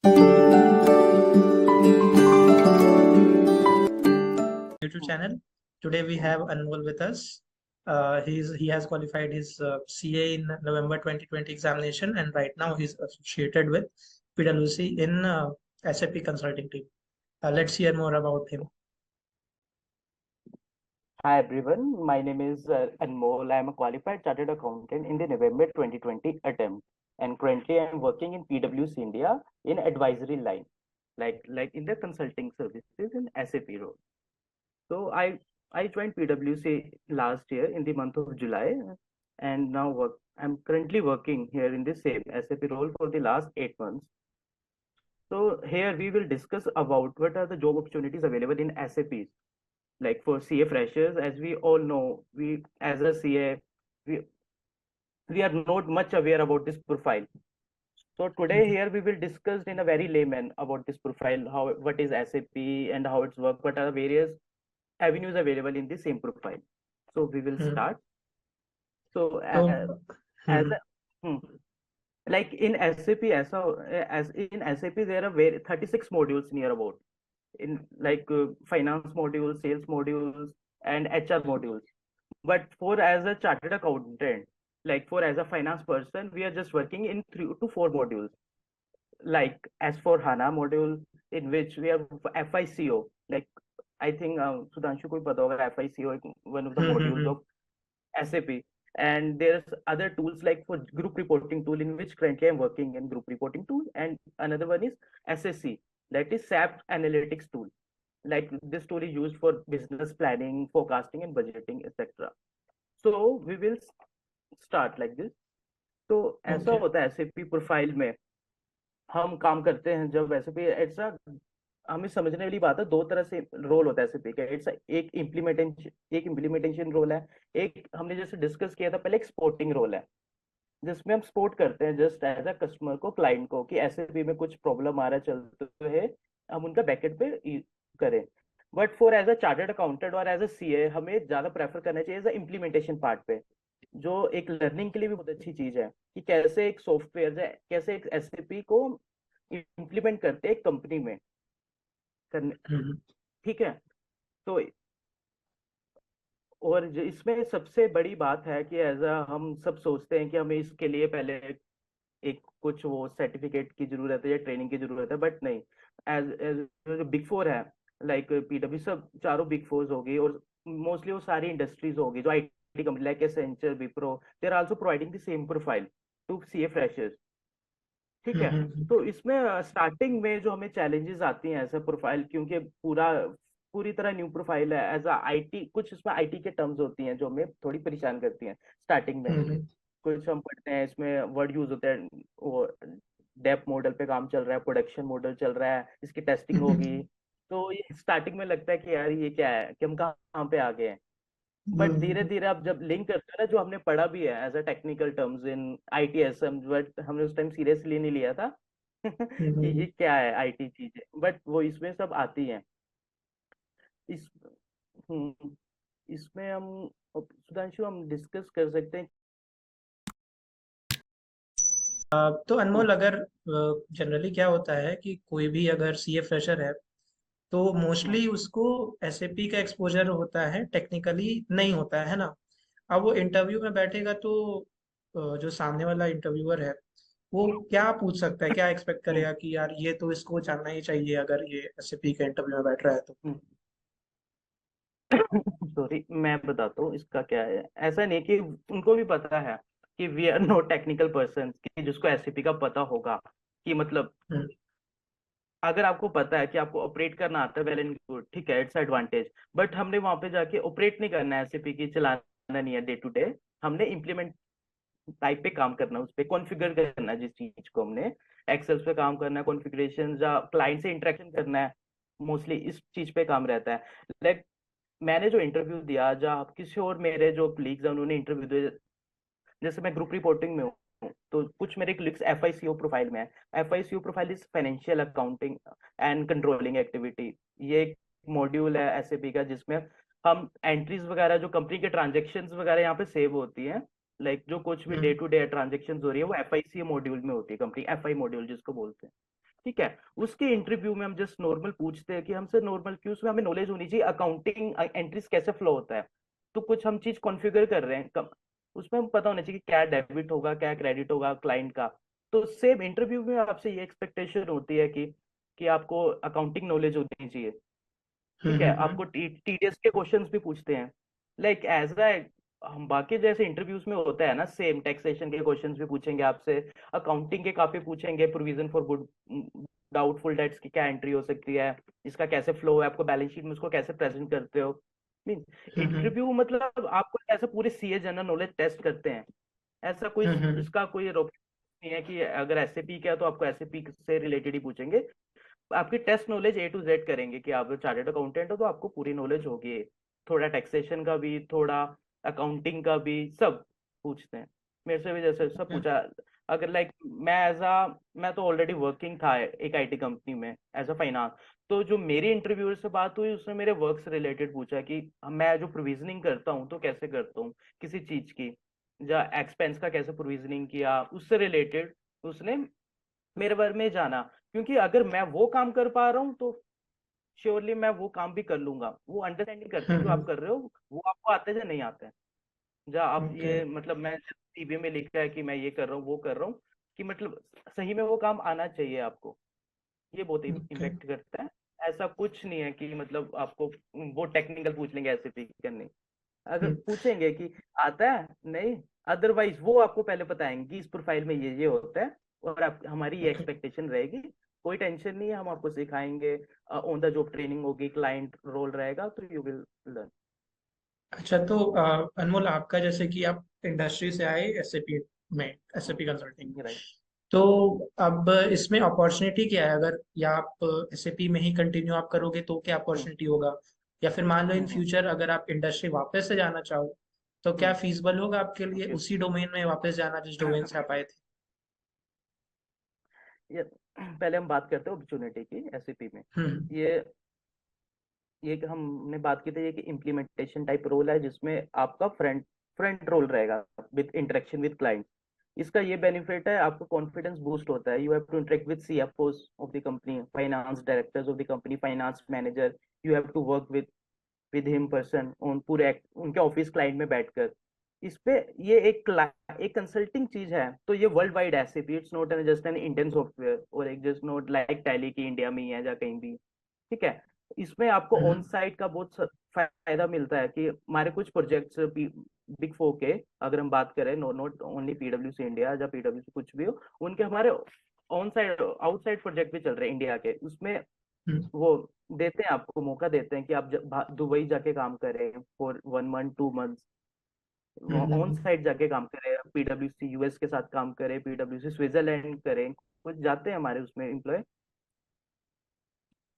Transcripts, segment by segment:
YouTube channel. Today we have Anmol with us. He has qualified his CA in November 2020 examination, and right now he's associated with PwC in SAP consulting team. Let's hear more about him. Hi everyone, my name is Anmol. I am a qualified chartered accountant in the November 2020 attempt, and currently I am working in PwC India in advisory line, like in the consulting services in SAP role. So I joined PwC last year in the month of July, and now I'm currently working here in the same SAP role for the last 8 months. So here we will discuss about what are the job opportunities available in SAP, like for CA freshers. As we all know, we as a CA, we, we are not much aware about this profile. So today here we will discuss in a very layman about this profile, what is SAP and how it's work, what are the various avenues available in the same profile. So we will start. So as a, like in SAP, as in SAP, there are 36 modules near about in like finance modules, sales modules, and HR modules. But for as a chartered accountant, like for as a finance person, we are just working in 3 to 4 modules, like as for HANA module, in which we have FICO. Like I think Sudhanshu ko pata hoga, FICO one of the modules of SAP. And there's other tools like for group reporting tool, in which currently I'm working in group reporting tool, and another one is SSC, that is SAP analytics tool. Like this tool is used for business planning, forecasting, and budgeting, etc. So we will start like this. तो ऐसा होता है SAP profile में हम काम करते हैं जब SAP ऐसा हमें समझने वाली बात है। 2 तरह से रोल होता है SAP का। इट्स एक इम्प्लीमेंटेशन रोल है, एक हमने जैसे डिस्कस किया था पहले एक सपोर्टिंग रोल है, जिसमें हम सपोर्ट करते हैं जस्ट एज अ कस्टमर को, क्लाइंट को, कि SAP में कुछ प्रॉब्लम आ रहा है चलते हुए हम उनका बैकएंड पे करें। But for as a chartered accountant और एज अ CA हमें ज्यादा प्रेफर करना चाहिए एज अ इम्प्लीमेंटेशन पार्ट पे, जो एक लर्निंग के लिए भी बहुत अच्छी चीज है कि कैसे एक सॉफ्टवेयर, कैसे एक SAP को इम्प्लीमेंट करते हैं एक कंपनी में करने। ठीक है। तो और इसमें सबसे बड़ी बात है कि एज अ हम सब सोचते हैं कि हमें इसके लिए पहले एक कुछ वो सर्टिफिकेट की जरूरत है या ट्रेनिंग की जरूरत है, बट नहीं। एज एज जो बिग फोर है, लाइक PW, सब चारों बिग फोर्स होगी, और मोस्टली वो सारी इंडस्ट्रीज होगी जो IT company like Accenture, Wipro, they are also providing the same profile to CA freshers. ठीक है। तो इसमें स्टार्टिंग में जो हमें चैलेंजेस आती हैं ऐसा प्रोफाइल, क्योंकि पूरी तरह न्यू प्रोफाइल है एज IT, कुछ इसमें IT के टर्म्स होती हैं जो हमें थोड़ी परेशान करती हैं स्टार्टिंग में। कुछ हम पढ़ते हैं, इसमें वर्ड यूज होते हैं, वो डेप मॉडल पे काम चल रहा है, प्रोडक्शन मॉडल चल रहा है, इसकी टेस्टिंग होगी। तो ये स्टार्टिंग में लगता है कि यार ये क्या है, कि हम कहाँ पे आ गए हैं। बट धीरे धीरे आप जब लिंक करते हो ना, जो हमने पढ़ा भी है as a technical terms in ITSM, but हमने उस टाइम सीरियसली नहीं लिया था कि ये क्या है IT चीजें, बट वो इसमें सब आती हैं। इस इसमें हम सुधांशु हम डिस्कस कर सकते हैं। तो अनमोल, अगर जनरली क्या होता है कि कोई भी अगर CA फ्रेशर है तो मोस्टली उसको SAP का एक्सपोजर होता है, टेक्निकली नहीं होता है ना। अब वो इंटरव्यू में बैठेगा तो जो सामने वाला इंटरव्यूअर है वो क्या पूछ सकता है, क्या एक्सपेक्ट करेगा कि यार ये तो इसको जानना ही चाहिए अगर ये SAP का इंटरव्यू में बैठ रहा है तो। सॉरी, मैं बताता हूँ इसका क्या है। ऐसा नहीं कि उनको भी पता है कि we are not technical person, कि जिसको SAP का पता होगा, कि मतलब अगर आपको पता है कि आपको ऑपरेट करना आता है, वेल एंड गुड, ठीक है, इट्स एडवांटेज। बट हमने वहां पे जाके ऑपरेट नहीं करना है SAP की, चलाना नहीं है डे टू डे। हमने इम्प्लीमेंट टाइप पे काम करना है, उस पे कॉन्फ़िगर करना है जिस चीज को, हमने एक्सेल पे काम करना है, कॉन्फ़िगरेशन या क्लाइंट से इंटरेक्शन करना है, मोस्टली इस चीज पे काम रहता है। लाइक मैंने जो इंटरव्यू दिया, या किसी और मेरे जो कलीग्स हैं उन्होंने इंटरव्यू दिया, जैसे मैं ग्रुप रिपोर्टिंग में हूँ, तो कुछ मेरे कलीग्स FICO प्रोफाइल में है। FICO profile is financial accounting and controlling activity. ये एक मॉड्यूल है SAP का, जिसमें हम एंट्रीज वगैरह, जो कंपनी के ट्रांजेक्शन वगैरह यहाँ पे सेव होती हैं, लाइक जो कुछ भी डे टू डे ट्रांजेक्शन हो रही है वो FICO मॉड्यूल में होती है, कंपनी FI मॉड्यूल जिसको बोलते हैं। ठीक है। उसके इंटरव्यू में हम जस्ट नॉर्मल पूछते हैं कि हमसे नॉर्मल क्यों, उसमें हमें नॉलेज होनी चाहिए अकाउंटिंग एंट्रीज कैसे फ्लो होता है। तो कुछ हम चीज कॉन्फ़िगर कर रहे हैं कम, उसमें हम पता होना चाहिए कि क्या डेबिट होगा क्या क्रेडिट होगा क्लाइंट का। तो सेम इंटरव्यू में आपसे ये एक्सपेक्टेशन होती है कि आपको अकाउंटिंग नॉलेज होनी चाहिए। ठीक है, हम्म। आपको टीडीएस के क्वेश्चंस भी पूछते हैं, लाइक एज अ, हम बाकी जैसे इंटरव्यूज में होता है ना, सेम टैक्सेशन के क्वेश्चंस भी पूछेंगे आपसे, अकाउंटिंग के काफी पूछेंगे, provision for good doubtful debts की क्या एंट्री हो सकती है, इसका कैसे फ्लो है, आपको बैलेंस शीट में उसको कैसे प्रेजेंट करते हो। मीन हम्म। इंटरव्यू मतलब आपको ऐसे पूरे सीए जनरल नॉलेज टेस्ट करते हैं। ऐसा कोई हम्म। इसका कोई रोक नहीं है कि अगर एसएपी का है तो आपको एसएपी से रिलेटेड ही पूछेंगे। आपकी test knowledge A to Z करेंगे कि आप चार्टर्ड अकाउंटेंट हो तो आपको पूरी नॉलेज होगी, थोड़ा टैक्सेशन का भी, थोड़ा अकाउंटिंग का भी, सब पूछते हैं। मेरे से भी जैसे सब हम्म। पूछा। अगर लाइक मैं तो ऑलरेडी वर्किंग था एक आईटी कंपनी में एज अ फाइनेंस। तो जो मेरी इंटरव्यूअर से बात हुई उसने मेरे वर्क से रिलेटेड पूछा कि मैं जो प्रोविजनिंग करता हूँ तो कैसे करता हूँ किसी चीज की, या एक्सपेंस का कैसे प्रोविजनिंग किया उससे रिलेटेड उसने मेरे बारे में जाना। क्योंकि अगर मैं वो काम कर पा रहा हूँ तो श्योरली मैं वो काम भी कर लूंगा। वो अंडरस्टैंडिंग करते हैं जो आप हम्म। कर रहे हो वो आपको आता है या नहीं आता है। जहाँ आप ओके। ये मतलब मैं सीवी में लिखा है कि मैं ये कर रहा हूँ वो कर रहा हूँ, कि मतलब सही में वो काम आना चाहिए आपको, ये बहुत ओके। इम्पेक्ट करता है। ऐसा कुछ नहीं है कि मतलब आपको वो टेक्निकल पूछ लेंगे ऐसे भी करने, अगर हम्म। पूछेंगे कि आता है नहीं, अदरवाइज वो आपको पहले बताएंगे इस प्रोफाइल में ये होता है, और आप हमारी ये ओके। एक्सपेक्टेशन रहेगी। कोई टेंशन नहीं है, हम आपको सिखाएंगे, ऑन द जॉब ट्रेनिंग होगी, क्लाइंट रोल रहेगा, तो यू विल लर्न। अच्छा, तो अनमोल, आपका जैसे कि आप इंडस्ट्री से आए एसएपी में, एसएपी कंसल्टिंग, राइट। तो अब इसमें अपॉर्चुनिटी क्या है? अगर या आप एसएपी में ही कंटिन्यू आप करोगे तो क्या हम्म अपॉर्चुनिटी होगा? या फिर मान लो इन हम्म फ्यूचर अगर आप इंडस्ट्री वापस से जाना चाहो तो क्या हम्म फीसिबल होगा आपके लिए ओके। उसी डोमेन में वापस जाना जिस डोमेन से आप आए थे? ये पहले हम बात करते हैं अपॉर्चुनिटी की एसएपी में। हम्म। ये ये कि हमने बात की थी ये कि इम्प्लीमेंटेशन टाइप रोल है जिसमें आपका फ्रंट फ्रंट रोल रहेगा विद इंटरेक्शन विद क्लाइंट। इसका ये बेनिफिट है, आपका कॉन्फिडेंस बूस्ट होता है। You have to interact with CFOs of the company, finance directors of the company, finance manager. You have to work with him person on पूरे उनके office client में बैठकर। इस पे ये एक कंसल्टिंग चीज है, तो ये वर्ल्ड वाइड ऐसे भी, it's not just an Indian software और एक जस्ट नॉट लाइक टैली की इंडिया में ही है या कहीं भी। ठीक है, इसमें आपको ऑन हम्म। साइट का बहुत फायदा मिलता है कि हमारे कुछ प्रोजेक्ट्स बिग फोर के, अगर हम बात करें, नॉट ओनली पीडब्ल्यूसी इंडिया या पीडब्ल्यूसी कुछ भी हो, उनके हमारे ऑन साइड आउटसाइड प्रोजेक्ट भी चल रहे हैं इंडिया के, उसमें हम्म। वो देते हैं, आपको मौका देते हैं कि आप दुबई जाके काम करें for 1 month 2 months, on hmm. Site जाके काम करें, पीडब्ल्यूसी यूएस के साथ काम करें, पीडब्ल्यूसी स्विट्जरलैंड करें, कुछ जाते हैं हमारे उसमें एम्प्लॉय।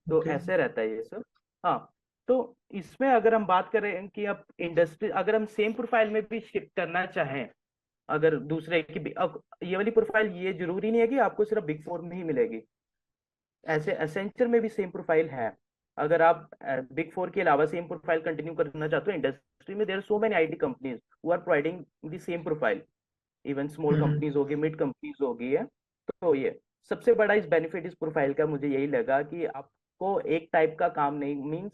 तो ओके। ऐसे रहता है ये सब। हाँ, तो इसमें अगर हम बात करें कि अब इंडस्ट्री, अगर हम सेम प्रोफाइल में भी शिफ्ट करना चाहें, अगर दूसरे की अब ये वाली प्रोफाइल, ये जरूरी नहीं है कि आपको सिर्फ बिग फोर में ही मिलेगी, ऐसे एसेंचर में भी सेम प्रोफाइल है। अगर आप बिग फोर के अलावा सेम प्रोफाइल कंटिन्यू करना चाहते हो इंडस्ट्री में, there so many IT companies who are providing the same profile, even small hmm. Companies होगी, मिड कंपनीज होगी है। तो ये सबसे बड़ा इस बेनिफिट इस प्रोफाइल का मुझे यही लगा कि आपको एक टाइप का काम नहीं, मींस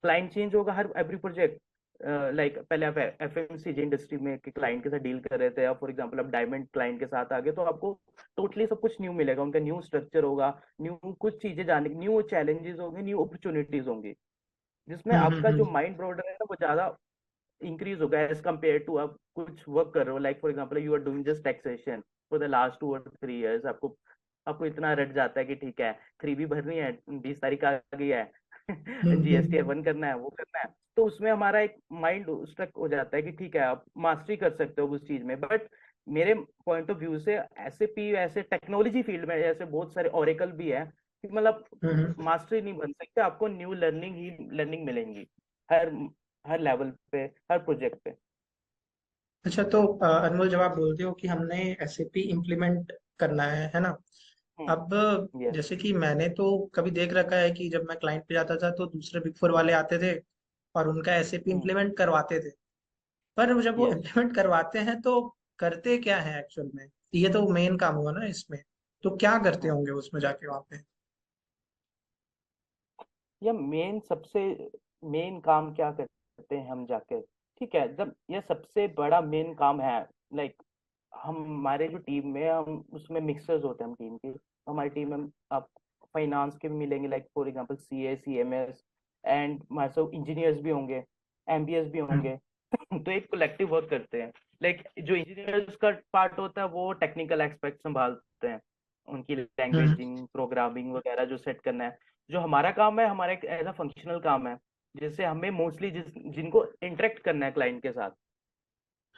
क्लाइंट चेंज होगा हर एवरी प्रोजेक्ट। लाइक पहले आप एफएमसीजी इंडस्ट्री में के क्लाइंट के साथ डील कर रहे थे, या फॉर एग्जांपल आप डायमंड क्लाइंट के साथ आ गए, तो आपको टोटली सब कुछ न्यू मिलेगा, उनका न्यू स्ट्रक्चर होगा, न्यू कुछ चीजें जाने, न्यू चैलेंजेस होंगे, न्यू अपॉर्चुनिटीज होंगी, जिसमें आपका जो हम्म। माइंड ब्रॉडर है ना वो ज्यादा इंक्रीज होगा एज कम्पेयर टू आप कुछ वर्क कर रहे हो। Like for example you are doing just taxation for the last 2 और 3 इयर्स, आपको आपको इतना रट जाता है कि ठीक है 3 भी भरनी है, 20 तारीख आ गई है, जीएसटी वन करना है, वो करना है। तो उसमें हमारा एक माइंड स्ट्रक हो जाता है कि ठीक है आप मास्टरी कर सकते हो उस चीज में। बट मेरे पॉइंट ऑफ व्यू से ऐसे पी ऐसे टेक्नोलॉजी फील्ड में ऐसे बहुत सारे ओरेकल भी है कि मतलब हम्म। मास्टरी नहीं बन सकते, आपको न्यू लर्निंग मिलेंगी हर हर लेवल पे, हर प्रोजेक्ट पे। अच्छा, तो अनमोल, जब आप बोलते हो कि हमने एसएपी इम्प्लीमेंट करना है ना? अब यस। जैसे कि मैंने तो कभी देख रखा है कि जब मैं क्लाइंट पे जाता था तो दूसरे बिग फोर वाले आते थे और उनका एसएपी इम्प्लीमेंट करवाते थे। पर जब वो यस। इम्प्लीमेंट करवाते हैं तो करते क्या है एक्चुअल में? ये तो मेन काम हुआ ना इसमें। तो क्या करते होंगे उसमें जाके वहाँ पे? या मेन सबसे मेन काम क्या करते हैं हम जाके, ठीक है, जब ये सबसे बड़ा मेन काम है, लाइक हम हमारे जो टीम में हम उसमें मिक्सर्स होते हैं हम टीम के, हमारी टीम में आप फाइनेंस के भी मिलेंगे, like for example CA CMS, and हमारे साथ इंजीनियर्स भी होंगे, एमबीएस भी हम्म होंगे। तो एक कलेक्टिव वर्क करते हैं। लाइक जो इंजीनियर्स का पार्ट होता है वो टेक्निकल एस्पेक्ट संभालते हैं, उनकी हम्म लैंग्वेजिंग प्रोग्रामिंग वगैरह जो सेट करना है। जो हमारा काम है, हमारा एक एज अ फंक्शनल काम है, जैसे हमें मोस्टली जिनको इंटरेक्ट करना है क्लाइंट के साथ,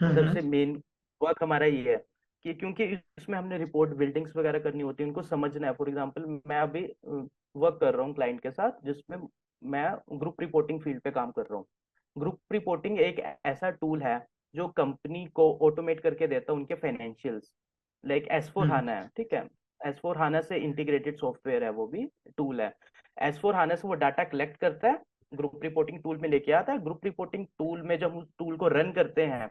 हम्म सबसे मेन वर्क हमारा ये है कि क्योंकि इसमें हमने रिपोर्ट बिल्डिंग्स वगैरह करनी होती है, उनको समझना है। फॉर एग्जांपल मैं अभी वर्क कर रहा हूँ क्लाइंट के साथ, जिसमें मैं ग्रुप रिपोर्टिंग फील्ड पे काम कर रहा हूँ। ग्रुप रिपोर्टिंग एक ऐसा टूल है जो कंपनी को ऑटोमेट करके देता है उनके फाइनेंशियल्स। लाइक एस फोर हम्म हाना है, ठीक है, एस फोर हाना से इंटीग्रेटेड सॉफ्टवेयर है, वो भी टूल है। एस फोर हाना से वो डाटा कलेक्ट करता है, ग्रुप रिपोर्टिंग टूल में लेके आता है। ग्रुप रिपोर्टिंग टूल में जब हम उस टूल को रन करते हैं,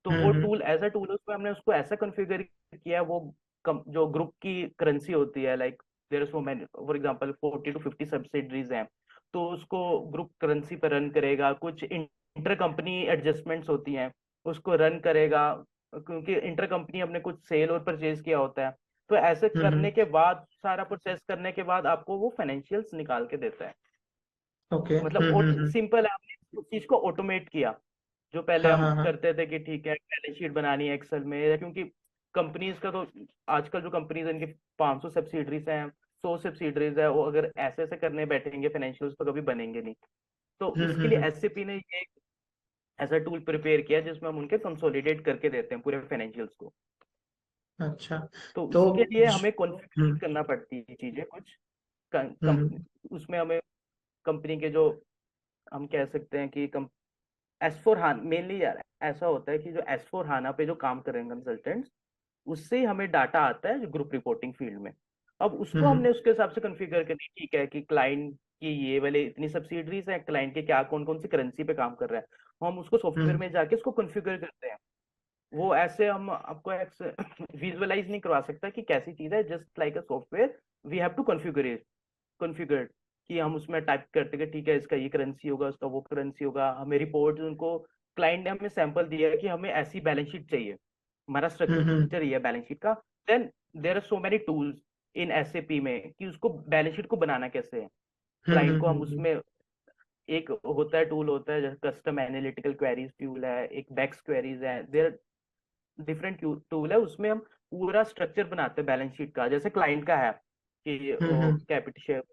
तो वो हम्म टूल एज अ टूल उसमें हमने उसको ऐसा कॉन्फ़िगर किया है, वो जो ग्रुप की करेंसी होती है, like there is so many, for example 40 to 50 subsidiaries हैं, तो उसको ग्रुप करेंसी पर रन करेगा। कुछ इंटर कंपनी एडजस्टमेंट्स होती हैं, उसको रन करेगा, क्योंकि इंटर कंपनी हमने कुछ सेल और परचेज किया होता है। तो ऐसे हम्म करने के बाद, सारा प्रोसेस करने के बाद आपको वो फाइनेंशियल्स निकाल के देता है। ओके मतलब सिंपल है, आपने उस चीज को ऑटोमेट किया। जो पहले हाँ हम हाँ हाँ करते थे कि ठीक है बैलेंस शीट बनानी है एक्सेल में, क्योंकि कंपनीज का तो आजकल जो कंपनीज है इनकी 500 सब्सिडरीज हैं, 100 सब्सिडरीज है, वो अगर ऐसे ऐसे करने बैठेंगे फाइनेंशियल्स तो कभी बनेंगे नहीं। तो उसके लिए हम्म। एसएपी ने ये एक ऐसा टूल प्रिपेयर किया जिसमें हम उनके कंसोलिडेट करके देते हैं पूरे फाइनेंशियल्स को। अच्छा। तो तो उसके लिए ज- हमें कॉन्फ़िगर हम्म करना पड़ती है चीजें कुछ, हम्म उसमें हमें कंपनी के जो, हम कह सकते हैं कि एस फोर हान मेनली यार ऐसा होता है कि जो एस फोर हाना पे जो काम कर रहे हैं कंसल्टेंट्स, उससे ही हमें डाटा आता है ग्रुप रिपोर्टिंग फील्ड में। अब उसको हम्म हमने उसके हिसाब से कॉन्फ़िगर करनी, ठीक है, कि क्लाइंट की ये वाले इतनी सब्सिडरीज हैं, क्लाइंट के क्या कौन कौन सी करेंसी पे काम कर रहा है, हम उसको सॉफ्टवेयर हम्म में जाके उसको कॉन्फ़िगर करते हैं। वो ऐसे हम आपको विजुअलाइज नहीं करवा सकता कि कैसी चीज है, just like a software we have to configure कि हम उसमें टाइप करते कि ठीक है इसका ये करेंसी होगा, उसका वो करेंसी होगा। हमें रिपोर्ट उनको, क्लाइंट ने हमें सैंपल दिया है कि हमें ऐसी बैलेंस शीट चाहिए, हमारा हम्म स्ट्रक्चर ये है बैलेंस शीट का। Then there are so many tools in SAP में कि उसको बैलेंस शीट को बनाना कैसे है। क्लाइंट को हम हम्म उसमें, एक होता है टूल होता है जैसे कस्टम एनालिटिकल क्वेरीज टूल है, एक बेक्स क्वेरीज है, देयर डिफरेंट टूल है। उसमें हम पूरा स्ट्रक्चर बनाते हैं बैलेंस शीट का, जैसे क्लाइंट का है कि हम्म कैपिटल शेयर,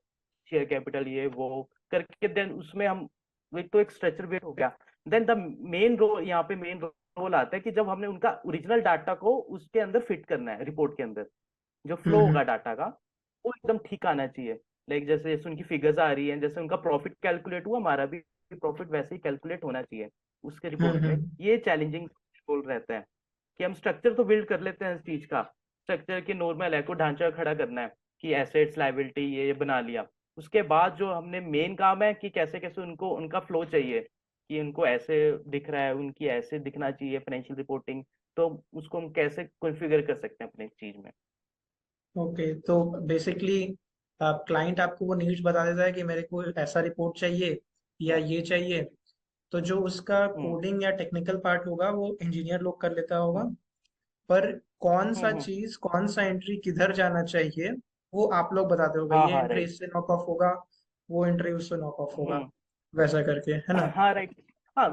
शेयर कैपिटल ये वो करके, देन उसमें हम, एक तो एक स्ट्रक्चर वेट हो गया। देन द मेन रोल, यहाँ पे मेन रोल आता है कि जब हमने उनका ओरिजिनल डाटा को उसके अंदर फिट करना है, रिपोर्ट के अंदर जो फ्लो हम्म होगा डाटा का, वो एकदम ठीक आना चाहिए। लाइक जैसे जैसे उनकी फिगर्स आ रही हैं, जैसे उनका प्रॉफिट कैलकुलेट हुआ, हमारा भी प्रॉफिट वैसे ही कैलकुलेट होना चाहिए उसके रिपोर्ट में। हम्म ये चैलेंजिंग रोल रहता है कि हम स्ट्रक्चर तो बिल्ड कर लेते हैं इस चीज का, स्ट्रक्चर के नॉर्मल है को ढांचा खड़ा करना है कि एसेट्स लायबिलिटी ये बना लिया। उसके बाद जो हमने मेन काम है कि कैसे कैसे उनको उनका फ्लो चाहिए, कि उनको ऐसे दिख रहा है, उनकी ऐसे दिखना चाहिए फाइनेंशियल रिपोर्टिंग, तो उसको हम कैसे कॉन्फ़िगर कर सकते हैं अपने चीज में। ओके। तो बेसिकली क्लाइंट आपको वो नीड्स बता देता है कि मेरे को ऐसा रिपोर्ट चाहिए या हम्म ये चाहिए, तो जो उसका हम्म कोडिंग या टेक्निकल पार्ट होगा वो इंजीनियर लोग कर लेता होगा, हम्म पर कौन सा हम्म। चीज कौन सा एंट्री किधर जाना चाहिए वो आप लोग बताते होगे, हाँ ये हाँ एंट्री राइट। इससे नॉक ऑफ होगा, वो एंट्री उससे नॉक ऑफ होगा, हम्म। वैसा करके, है ना? हाँ राइट। हाँ,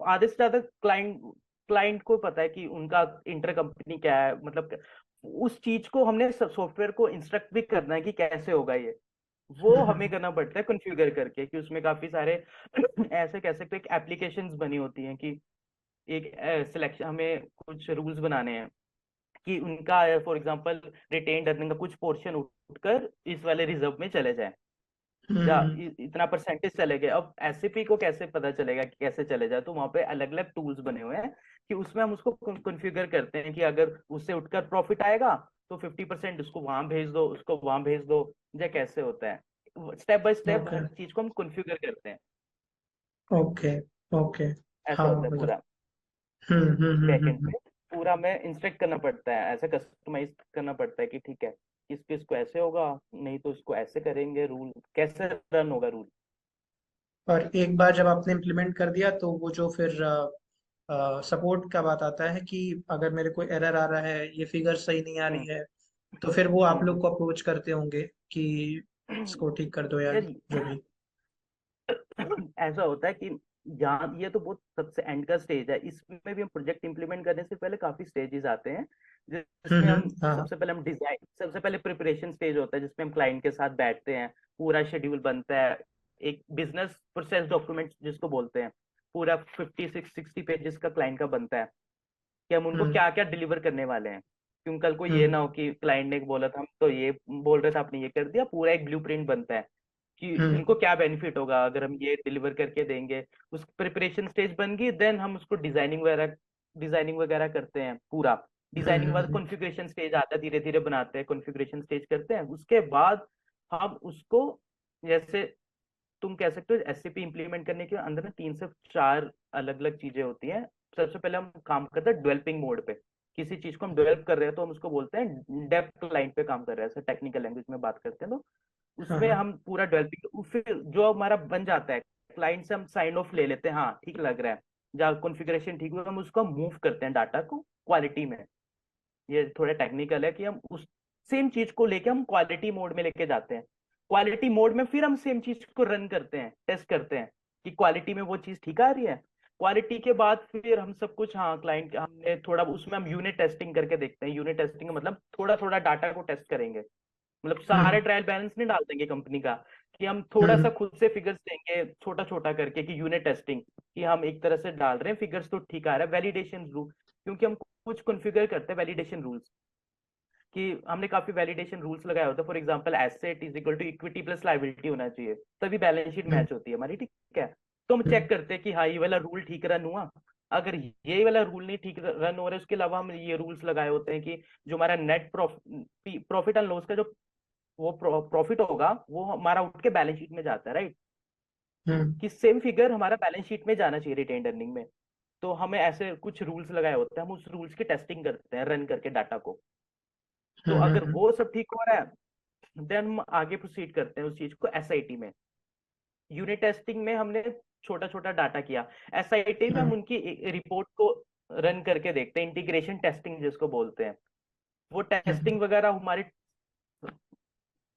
आधे से ज्यादा क्लाइंट क्लाइंट को पता है कि उनका इंटर कंपनी क्या है, मतलब उस चीज को हमने सॉफ्टवेयर को इंस्ट्रक्ट भी करना है कि कैसे होगा ये, वो हमें करना पड़ता है कॉन्फ़िगर करके, कि उसमें काफी सारे ऐसे कह सकते हैं कि एप्लीकेशंस बनी होती हैं कि एक सिलेक्शन, हमें कुछ रूल्स बनाने हैं कि उनका फॉर एग्जांपल रिटेन्ड अर्निंग का कुछ पोर्शन उठकर इस वाले रिजर्व में चले जाए, या हम्म इतना परसेंटेज चले गए। अब एसएपी को कैसे पता चलेगा कि कैसे चले जाए, तो वहां पे अलग अलग टूल्स बने हुए हैं कि उसमें हम उसको कॉन्फ़िगर करते हैं कि अगर उससे उठकर प्रॉफिट आएगा तो 50% उसको वहां भेज दो, उसको वहां भेज दो, या कैसे होता है। स्टेप बाय स्टेप ओके हर चीज को हम कॉन्फ़िगर करते हैं। Okay okay. ऐसा हाँ होता है मतलब पूरा, बैकएंड हम्म। पे पूरा में इंस्ट्रक्ट करना पड़ता है, ऐसे कस्टमाइज करना पड़ता है कि ठीक है इसको ऐसे होगा, नहीं तो इसको ऐसे करेंगे, रूल कैसे रन होगा रूल। और एक बार जब आपने इम्प्लीमेंट कर दिया तो वो जो फिर सपोर्ट का बात आता है कि अगर मेरे को एरर आ रहा है, ये फिगर सही नहीं आ हम्म रही है, तो फिर वो आप हम्म लोग को अप्रोच करते होंगे कि इसको ठीक कर दो या यार जो भी। ऐसा होता है कि यहाँ ये तो बहुत सबसे एंड का स्टेज है, इसमें भी हम प्रोजेक्ट इंप्लीमेंट करने से पहले काफी स्टेजेस आते हैं, जिसमें हम हाँ हाँ। सबसे पहले प्रिपरेशन स्टेज होता है, जिसमें हम क्लाइंट के साथ बैठते हैं, पूरा शेड्यूल बनता है, एक बिजनेस प्रोसेस डॉक्यूमेंट जिसको बोलते हैं, पूरा 56-60 पेजेस का क्लाइंट का बनता है कि हम उनको हम्म क्या क्या डिलीवर करने वाले हैं। क्यों कल को ये हम्म ना हो कि क्लाइंट ने बोला था हम तो ये बोल रहे थे, आपने ये कर दिया, पूरा एक ब्लूप्रिंट बनता है कि हम्म इनको क्या बेनिफिट होगा अगर हम ये डिलीवर करके देंगे। उस प्रिपरेशन स्टेज बन गई, देन हम उसको डिजाइनिंग वगैरह करते हैं पूरा। डिजाइनिंग बाद हम्म। कॉन्फ़िगरेशन स्टेज आता है, धीरे धीरे बनाते हैं, कॉन्फ़िगरेशन स्टेज करते हैं, उसके बाद हम उसको, जैसे तुम कह सकते हो एससीपी इंप्लीमेंट करने के अंदर ना 3 से 4 अलग अलग चीजें होती हैं। सबसे पहले हम काम करते हैं डेवलपिंग मोड पे, किसी चीज को हम डेवलप कर रहे हैं तो हम उसको बोलते हैं डेप्थ लाइन पे काम कर रहे हैं, ऐसे टेक्निकल लैंग्वेज में बात करते हैं। तो हाँ उसमें हाँ। हम पूरा डेवलपिंग, फिर जो हमारा बन जाता है, क्लाइंट से हम साइन ऑफ ले लेते हैं, हाँ ठीक लग रहा है, जहाँ कॉन्फ़िगरेशन ठीक हुआ हम उसको मूव करते हैं डाटा को क्वालिटी में। ये थोड़ा टेक्निकल है कि हम उस सेम चीज को लेके हम क्वालिटी मोड में लेके जाते हैं। क्वालिटी मोड में फिर हम सेम चीज को रन करते हैं, टेस्ट करते हैं कि क्वालिटी में वो चीज ठीक आ रही है। क्वालिटी के बाद फिर हम सब कुछ, हाँ क्लाइंट हमने थोड़ा उसमें हम यूनिट टेस्टिंग करके देखते हैं। यूनिट टेस्टिंग मतलब थोड़ा थोड़ा डाटा को टेस्ट करेंगे, मतलब सारे हम्म ट्रायल बैलेंस नहीं डाल देंगे कंपनी का, कि हम थोड़ा सा हम्म। खुद से फिगर्स देंगे छोटा छोटा करके कि यूनिट टेस्टिंग, कि हम एक तरह से डाल रहे हैं फिगर्स तो ठीक आ रहा है। वैलिडेशन रूल, क्योंकि हम कुछ कॉन्फ़िगर करते हैं वैलिडेशन रूल्स, कि हमने काफी वैलिडेशन रूल्स लगाए होते हैं। For example asset is equal to equity plus liability होना चाहिए, तभी बैलेंस शीट हम्म मैच होती है हमारी, ठीक है। तो हम चेक हम्म। करते हैं कि हाँ ये वाला रूल ठीक रन हुआ। अगर ये वाला रूल नहीं ठीक रन हो रहा है, उसके अलावा हम ये रूल्स लगाए होते हैं कि जो हमारा नेट प्रॉफिट एंड लॉस का जो वो प्रॉफिट होगा वो हमारा उठ के बैलेंस शीट में जाता है, राइट। हम्म कि सेम फिगर हमारा बैलेंस शीट में जाना चाहिए रिटेन्ड अर्निंग में। तो हमें ऐसे कुछ रूल्स लगाए होते हैं, हम उस रूल्स की टेस्टिंग करते हैं रन करके डाटा को। तो अगर हम्म। वो सब ठीक हो रहा है, देन हम आगे प्रोसीड करते हैं उस चीज को एसआईटी में। यूनिट टेस्टिंग में हमने छोटा छोटा डाटा किया, एसआईटी में हम हम्म। उनकी रिपोर्ट को रन करके देखते हैं, इंटीग्रेशन टेस्टिंग जिसको बोलते हैं। वो हम्म। टेस्टिंग वगैरह हमारी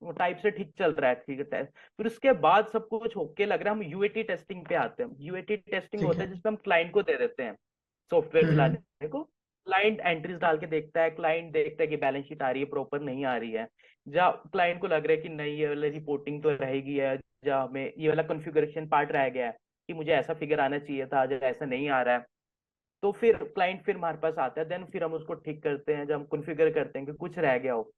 वो टाइप से ठीक चल रहा है, ठीक है। फिर उसके बाद सब कुछ ओके लग रहा है, हम यूएटी टेस्टिंग पे आते हैं। यूएटी टेस्टिंग ठीक होता है। है जिसमें हम क्लाइंट को दे देते हैं सॉफ्टवेयर हम्म। चलाने को। क्लाइंट एंट्रीज डाल के देखता है, क्लाइंट देखता है कि बैलेंस शीट आ रही है प्रॉपर, नहीं आ रही है। जहाँ क्लाइंट को लग रहा है कि नहीं ये वाला रिपोर्टिंग तो रहेगी है, जहाँ हमें ये वाला कॉन्फ़िगरेशन पार्ट रह गया है कि मुझे ऐसा फिगर आना चाहिए था, जो ऐसा नहीं आ रहा है, तो फिर क्लाइंट फिर हमारे पास आता है। देन फिर हम उसको ठीक करते हैं, जब हम कॉन्फ़िगर करते हैं कि कुछ रह गया हो।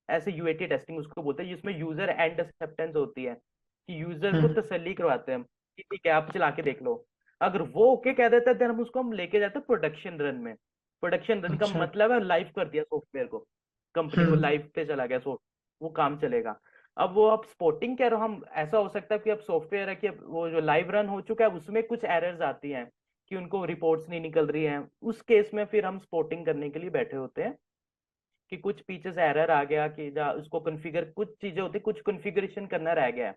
ऐसे यूएटी टेस्टिंग उसको बोलते हैं, जिसमें यूजर एंड एक्सेप्टेंस होती है, कि यूजर को हम्म। तसल्ली करवाते हैं हम कि ठीक है आप चला के देख लो। अगर वो ओके कह देता है, देन हम लेके जाते हैं प्रोडक्शन रन में। प्रोडक्शन रन का अच्छा। मतलब है लाइव कर दिया सॉफ्टवेयर को, कंपनी को हम्म लाइव पे चला गया वो काम चलेगा। अब वो आप स्पॉटिंग कह रहे हो, हम ऐसा हो सकता है कि अब सॉफ्टवेयर है कि अब वो जो लाइव रन हो चुका है उसमें कुछ एरर्स आती हैं कि उनको रिपोर्ट्स नहीं निकल रही हैं। उस केस में फिर हम स्पॉटिंग करने के लिए बैठे होते हैं कि कुछ पीछे एरर आ गया, कि जहाँ उसको कॉन्फ़िगर, कुछ चीजें होती, कुछ कॉन्फ़िगरेशन करना रह गया है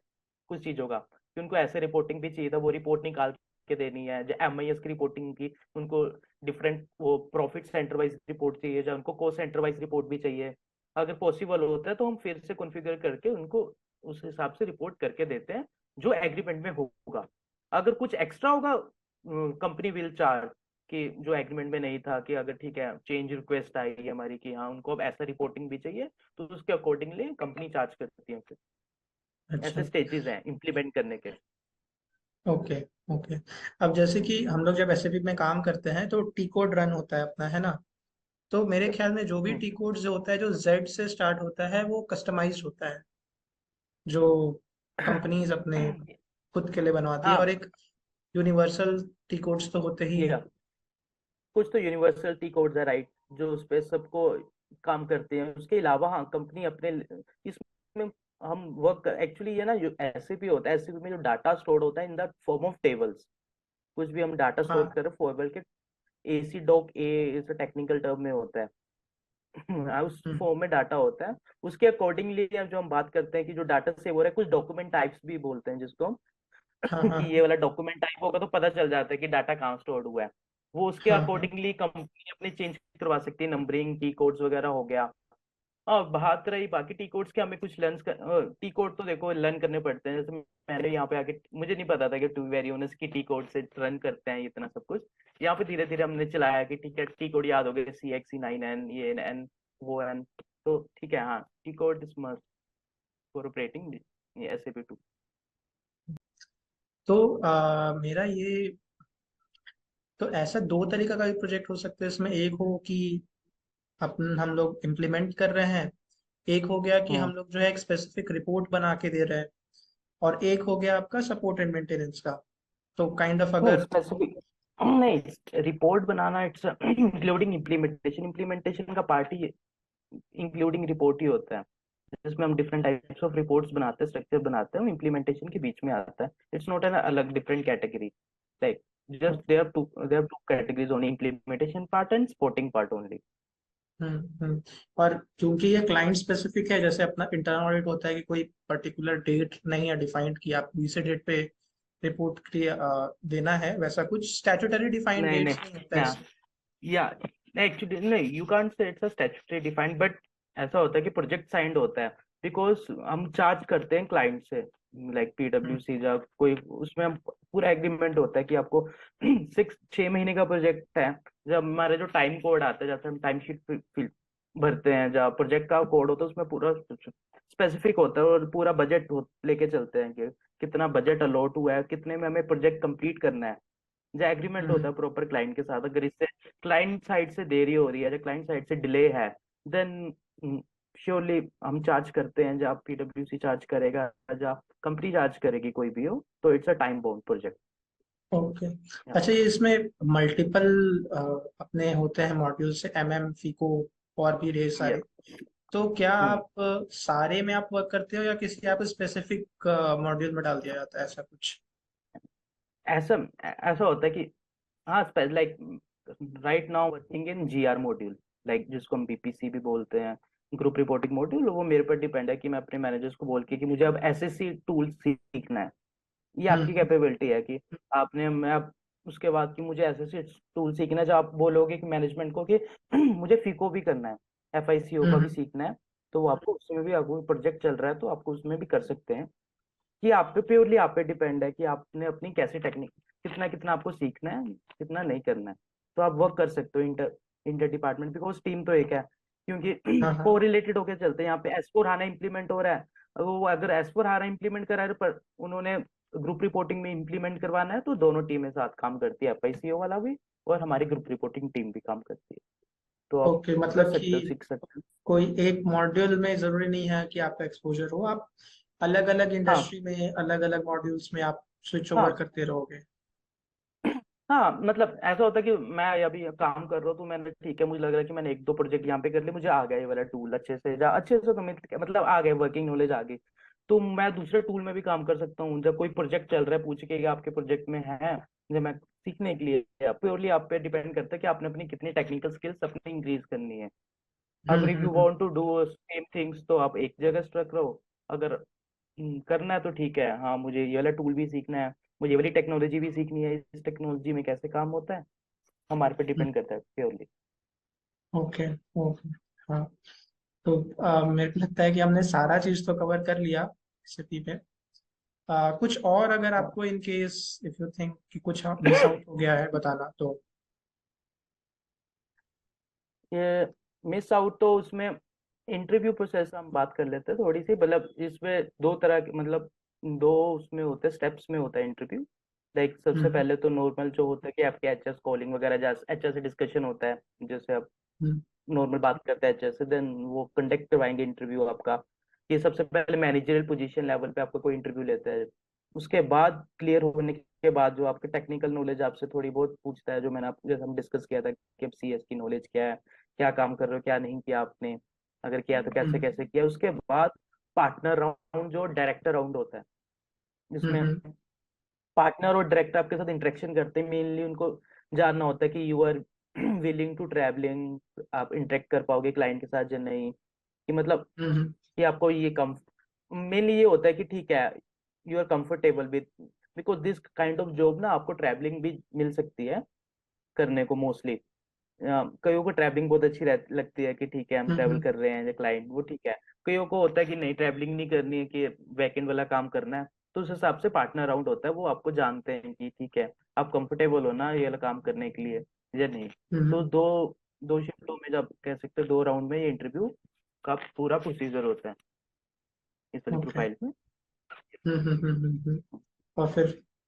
कुछ चीजों का, कि उनको ऐसे रिपोर्टिंग भी चाहिए था, वो रिपोर्ट निकाल के देनी है। जो एमआईएस की रिपोर्टिंग की, उनको डिफरेंट वो प्रॉफिट सेंटर वाइज रिपोर्ट चाहिए, या उनको कॉस्ट सेंटर वाइज रिपोर्ट भी चाहिए। अगर पॉसिबल होता है तो हम फिर से कॉन्फ़िगर करके उनको उस हिसाब से रिपोर्ट करके देते हैं जो एग्रीमेंट में होगा। अगर कुछ एक्स्ट्रा होगा, कंपनी विल चार्ज, कि जो एग्रीमेंट में नहीं था, कि अगर ठीक है चेंज रिक्वेस्ट आई है हमारी कि हाँ उनको अब ऐसा रिपोर्टिंग भी चाहिए, तो उसके अकॉर्डिंगली कंपनी चार्ज करती है फिर। ऐसे अच्छा। स्टेजेस हैं इम्प्लीमेंट करने के। Okay okay. अब जैसे कि हम लोग जब एसएपी में काम करते हैं तो टी कोड रन होता है अपना, है ना? तो मेरे ख्याल में जो भी हम्म, टी कोड जो होता है जो जेड से स्टार्ट होता है वो कस्टमाइज्ड होता है, जो कंपनीज अपने खुद के लिए बनवाती है, और हाँ एक यूनिवर्सल टी कोड्स तो होते ही ये हैं। कुछ तो यूनिवर्सल टी कोड्स है, राइट, जो उस पे सबको काम करते हैं। उसके अलावा हाँ कंपनी अपने इसमें हम वर्क एक्चुअली, ये ना जो एसएपी होता है, एसएपी में जो डाटा स्टोर होता है in the form of tables. कुछ भी हम डाटा स्टोर हाँ करें फॉरवर्ड के, एसी डॉक ए इस टेक्निकल टर्म में होता है। उस हम्म, फॉर्म में डाटा होता है, उसके अकॉर्डिंगली जो हम बात करते हैं कि जो डाटा सेव हो रहा है, कुछ डॉक्यूमेंट टाइप्स भी बोलते हैं जिसको हम हाँ हाँ कि ये वाला डॉक्यूमेंट टाइप होगा तो पता चल जाता है कि डाटा कहाँ स्टोर हुआ है। वो उसके हाँ हाँ अकॉर्डिंगली कंपनी अपनी चेंज करवा सकती है, नंबरिंग की कोड्स वगैरह हो गया। हाँ, बात रही बाकी टी कोड्स के, हमें कुछ टी कोड तो देखो लर्न करने पड़ते हैं। जैसे मैंने यहाँ पे आके मुझे नहीं पता था कि टू वेरियोनस की टी कोड से रन करते हैं इतना सब कुछ। यहाँ पे धीरे धीरे हमने चलाया कि ठीक है, टी कोड याद हो गए, CXC9N, ये एन वो एन, तो ठीक है। हाँ, T code is must for operating SAP2। तो मेरा ये, तो ऐसा दो तरीका का भी प्रोजेक्ट हो सकता है इसमें। एक हो कि अपन हम लोग इम्प्लीमेंट कर रहे हैं, एक हो गया कि हम हम्म। लोग जो है एक स्पेसिफिक रिपोर्ट बना के दे रहे हैं, और एक हो गया आपका सपोर्ट एंड मेंटेनेंस का। तो काइंड ऑफ नहीं अगर, स्पेसिफिक नहीं, report banana it's including implementation, implementation का पार्ट ही इंक्लूडिंग रिपोर्ट ही होता है, जिसमें हम डिफरेंट टाइप्स ऑफ रिपोर्ट्स बनाते हैं, स्ट्रक्चर बनाते हैं, इम्प्लीमेंटेशन के बीच में आता है। इट्स नॉट एन अलग different category, like just they have two categories only, implementation part and supporting part only. और क्योंकि ये क्लाइंट स्पेसिफिक है, जैसे अपना इंटरनल ऑडिट होता है कि कोई पर्टिकुलर डेट नहीं है डिफाइंड कि आपको इसी डेट पे रिपोर्ट देना है, वैसा कुछ स्टैट्यूटरी डिफाइंड नहीं डेट्स नहीं नहीं, होता है या इसमें। या एक्चुअली नहीं, you can't say it's a statutory defined, but ऐसा होता है कि प्रोजेक्ट साइंड होता है, बिकॉज हम चार्ज करते हैं क्लाइंट से, लाइक हम्म, PwC या कोई, उसमें हम पूरा एग्रीमेंट होता है कि आपको 6 महीने का प्रोजेक्ट है। जब हमारे जो टाइम कोड आता है, जैसे हम टाइम शीट भरते हैं, जहाँ प्रोजेक्ट का कोड होता है उसमें पूरा स्पेसिफिक होता है, और पूरा बजट लेके चलते हैं कि कितना बजट अलॉट हुआ है, कितने में हमें प्रोजेक्ट कंप्लीट करना है। जो एग्रीमेंट होता हम्म, है प्रॉपर क्लाइंट के साथ, अगर इससे क्लाइंट साइड से देरी हो रही है या क्लाइंट साइड से डिले है, देन श्योरली हम चार्ज करते हैं, जब PwC चार्ज करेगा, जब कंपनी चार्ज करेगी, कोई भी हो, तो it's a time bound project. Okay. अच्छा, ये इसमें मल्टीपल अपने होते हैं मॉड्यूल से, FICO और भी ढेर सारे। यस। तो क्या आप सारे में आप वर्क करते हो, या किसी आप स्पेसिफिक मॉड्यूल में डाल दिया जाता है, ऐसा कुछ? ऐसा ऐसा होता है कि हाँ, like right now working in GR module, like जिसको हम BPC भी बोलते हैं, ग्रुप रिपोर्टिंग मॉड्यूल। वो मेरे पर डिपेंड है कि मैं अपने मैनेजर्स को बोल के कि मुझे अब SSC टूल सीखना है। ये आपकी हम्म, कैपेबिलिटी है कि आपने, मैं अब उसके बाद कि मुझे ऐसे टूल सीखना है, जब आप बोलोगे कि मैनेजमेंट को कि मुझे FICO भी करना है, FICO का भी हम्म, सीखना है, तो वो आपको उसमें भी, आपको प्रोजेक्ट चल रहा है तो आपको उसमें भी कर सकते हैं। कि आप पे प्योरली आप पे डिपेंड है कि आपने अपनी कैसे टेक्निक, कितना कितना आपको सीखना है, कितना नहीं करना है। तो आप वर्क कर सकते हो inter inter department, because team तो एक है, क्योंकि हाँ हाँ, को रिलेटेड होकर चलते हैं। यहाँ पे S4 HANA इम्प्लीमेंट हो रहा है, वो अगर S4 HANA इम्प्लीमेंट करा है, पर उन्होंने ग्रुप रिपोर्टिंग में इम्प्लीमेंट करवाना है, तो दोनों टीमें साथ काम करती है, FICO वाला भी और हमारी ग्रुप रिपोर्टिंग टीम भी काम करती है। तो आप ओके। कर मतलब सकते हो, कि सीख सकते हो। कोई एक मॉड्यूल में जरूरी नहीं है कि आपका एक्सपोजर हो, आप अलग अलग हाँ इंडस्ट्री में अलग अलग मॉड्यूल्स में आप स्विच ओवर हाँ करते रहोगे। हाँ, मतलब ऐसा होता है कि मैं अभी काम कर रहा हूँ, तो मैंने ठीक है, मुझे लग रहा है कि मैंने एक दो प्रोजेक्ट यहाँ पे कर लिए, मुझे आ गया ये वाला टूल अच्छे से, जा अच्छे से तो मतलब आ गए, वर्किंग नॉलेज आ गई, तो मैं दूसरे टूल में भी काम कर सकता हूँ। जब कोई प्रोजेक्ट चल रहा है, पूछ के कि आपके प्रोजेक्ट में है, जब मैं सीखने के लिए, प्योरली आप पे डिपेंड करता है कि आपने अपनी कितनी टेक्निकल स्किल्स अपनी इंक्रीज करनी है। अगर if you hmm. Want to do same things, तो आप एक जगह स्ट्रक रहो। अगर करना है तो ठीक है, हाँ मुझे ये वाला टूल भी सीखना है, मुझे ये वाली टेक्नोलॉजी भी सीखनी है, इस टेक्नोलॉजी में कैसे काम होता है, हमारे पे डिपेंड करता है प्योरली। Okay, okay. हाँ, तो मेरे को लगता है कि हमने सारा चीज तो कवर कर लिया रेसिपी पे। कुछ और अगर आपको in case if you think कि कुछ मिस आउट हो गया है बताना तो। ये मिस आउट तो उसमें इंटरव्यू प्रोसेस हम बात कर लेते हैं थोड़ी सी, मतलब इसमें दो तरह के, मतलब दो उसमें होते हैं, स्टेप्स में होता है इंटरव्यू। लाइक सबसे हम्म, पहले तो नॉर्मल जो होता है कि आपके HR कॉलिंग वगैरह, जैसे HR से डिस्कशन होता है, जैसे आप हम्म, नॉर्मल बात करते हैं HR से, देन वो कंडक्ट करवाएंगे इंटरव्यू आपका। ये सबसे पहले मैनेजरियल पोजीशन लेवल पे आपका कोई इंटरव्यू लेता है। उसके बाद क्लियर होने के बाद जो आपके टेक्निकल नॉलेज आपसे थोड़ी बहुत पूछता है, जो मैंने आप जैसे हम डिस्कस किया था कि अब CS की नॉलेज क्या है, क्या काम कर रहे हो, क्या नहीं किया आपने, अगर किया तो कैसे हम्म, कैसे किया। उसके बाद पार्टनर राउंड, जो डायरेक्टर राउंड होता है, जिसमें हम्म, पार्टनर और डायरेक्टर आपके साथ इंटरेक्शन करते हैं, मेनली उनको जानना होता है कि you are willing to travelling, आप इंटरेक्ट कर पाओगे क्लाइंट के साथ या नहीं, कि मतलब हम्म कि आपको ये कम मेनली ये होता है कि ठीक है, you are comfortable with, because this kind of job ना आपको ट्रैवलिंग भी मिल सकती है करने को मोस्टली। कईयों को ट्रैवलिंग बहुत अच्छी लगती है कि ठीक है हम ट्रैवल हम्म कर रहे हैं या क्लाइंट, वो ठीक है। कईयों को होता है कि नहीं, ट्रैवलिंग नहीं करनी है, कि बैकएंड वाला काम करना है, तो उस हिसाब से पार्टनर राउंड होता है, वो आपको जानते हैं कि ठीक है आप कंफर्टेबल हो ना ये वाला काम करने के लिए या नहीं। तो हम्म दो दो शिफ्टों में, जब कह सकते हैं 2 राउंड में ये इंटरव्यू का पूरा प्रोसीजर होता है इस वाली ओके। प्रोफाइल में।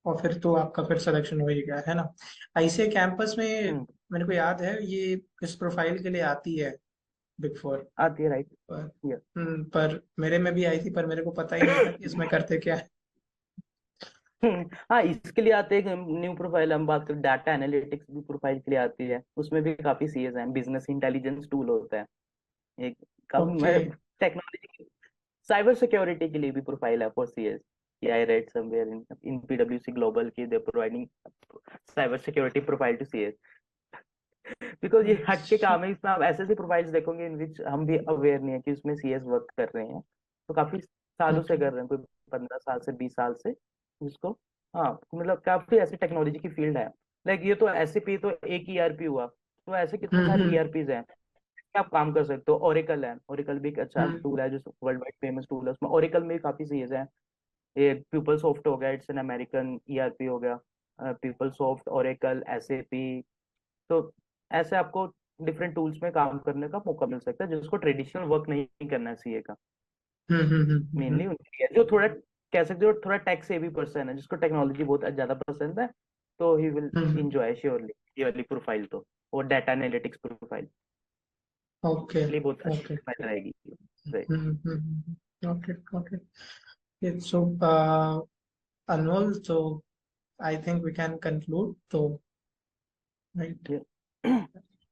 और फिर तो आपका फिर सिलेक्शन हो ही गया है ना? आईसीए कैंपस में हम्म, मेरे को याद है ये इस प्रोफाइल के लिए आती है, बिग फोर। आती है, राइट। पर यस। पर मेरे में भी आई थी, पर मेरे को पता ही नहीं था कि इसमें करते क्या है। हाँ, इसके लिए आते हैं न्यू प्रोफाइल, हम बात करें डाटा एनालिटिक्स भी प्रोफाइल के लिए आती है, उसमें भी काफी सीएस हैं, बिजनेस इंटेलिजेंस टूल होता है एक, ओके। काफी टेक्नोलॉजी, साइबर सिक्योरिटी के लिए भी प्रोफाइल है for CS. I read somewhere in पीडब्ल्यूसी ग्लोबल की they providing cyber security profile to CS, because ये हट के अच्छा। काम है, इसमें आप ऐसे ऐसे प्रोफाइल्स देखोगे इन विच हम भी अवेयर नहीं है कि उसमें सीएस वर्क कर रहे हैं, तो काफी सालों से ओके। कर रहे हैं, कोई 15 साल से 20 साल से इसको। हाँ, मतलब काफी ऐसी टेक्नोलॉजी की फील्ड है। लाइक ये तो एसएपी तो एक ईआरपी हुआ, तो ऐसे कितने सारे हम्म ईआरपीज हैं आप काम कर सकते हो। ओरेकल है, ओरेकल भी एक अच्छा हम्म टूल है जो वर्ल्ड वाइड फेमस टूल है, उसमें ओरेकल में भी काफी चीजें हैं। ये पीपल सॉफ्ट हो गया, इट्स एन अमेरिकन ईआरपी हो गया, पीपल सॉफ्ट, ओरेकल, एसएपी। तो ऐसे आपको डिफरेंट टूल्स में काम करने का मौका मिल सकता है, जिसको ट्रेडिशनल वर्क नहीं करना है सीए का। हम्म। मेनली उनके लिए जो थोड़ा कह सकते हो थोड़ा टेक सेवी पर्सन है, जिसको टेक्नोलॉजी बहुत ज्यादा पसंद है, तो he will hmm. Enjoy surely ये वाली प्रोफाइल, तो और डाटा एनालिटिक्स प्रोफाइल ओके। इसलिए बहुत अच्छी ओके। प्रोफाइल रहेगी। Right. Okay. Okay. So Anmol, so I think we can conclude. So, right.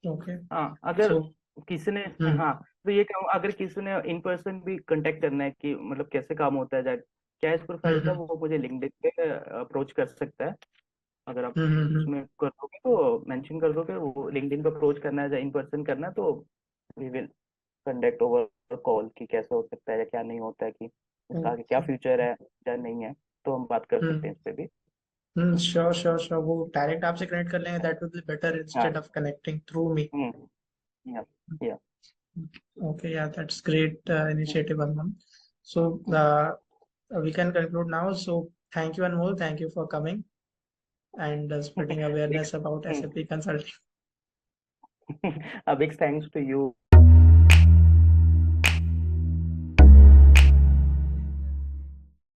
Okay. हाँ, अगर So, किसी ने, hmm, हाँ, तो ये कहूँ, अगर किसी ने इन पर्सन भी कांटेक्ट करना है कि मतलब कैसे काम होता है, क्या इस प्रोफाइल का, hmm, वो मुझे लिंक्डइन पे अप्रोच कर सकता है। अगर आप hmm, उसमें कर दोगे तो मेंशन कर दोगे वो लिंक्डइन पे अप्रोच करना है या इन पर्सन करना है, तो we will conduct over call कि कैसे हो सकता है या क्या नहीं होता है, कि इसका आगे क्या okay. फ्यूचर है क्या नहीं है, तो हम बात कर सकते Hmm, हैं इस पे भी। sure, sure, sure. वो डायरेक्ट आपसे कनेक्ट कर लेंगे, that would be better हाँ। instead of connecting through me. या या Okay, yeah, that's great initiative, Anmol. So, we can conclude now. So, thank you, Anmol. Thank you for coming and spreading awareness about SAP consulting. a big thanks to you